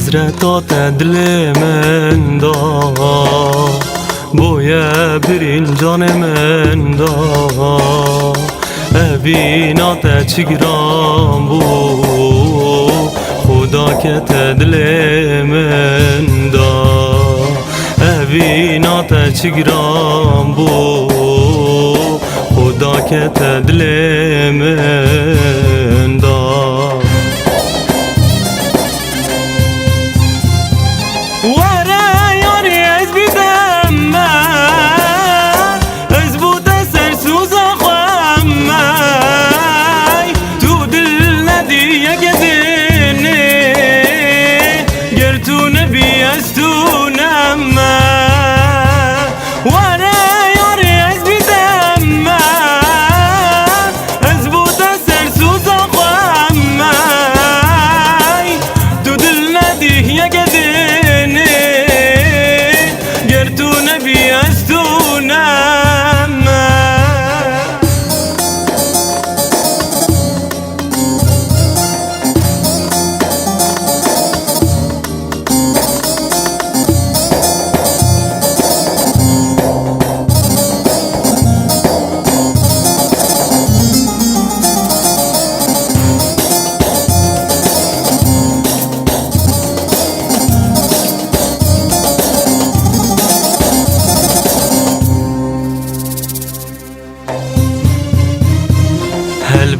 حضرتات دل من دا بویا برین جان من دا اوینات چگرام بو خدا که دل من دا اوینات چگرام بو خدا که دل من دا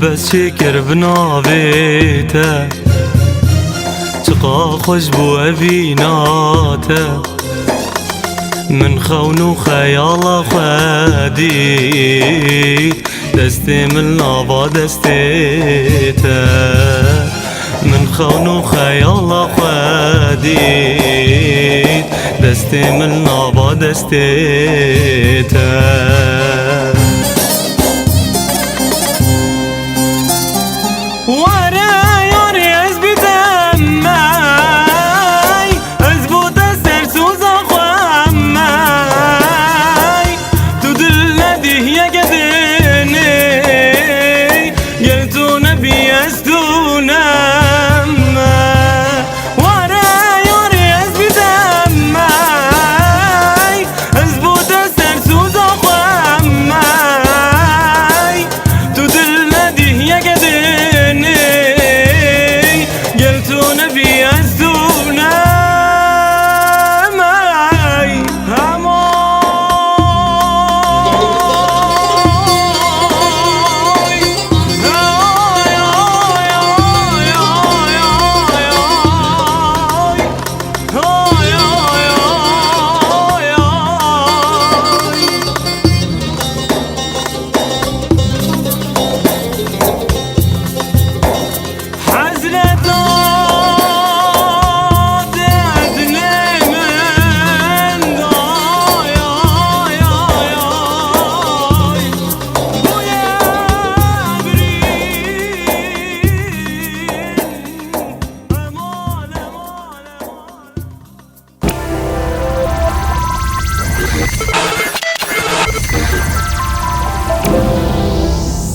بس شكر بناويته چقا خوش بو أبيناته من خون خيال خدي دستي من لابا دستيته من خون خيال خدي دستي من لابا دستيته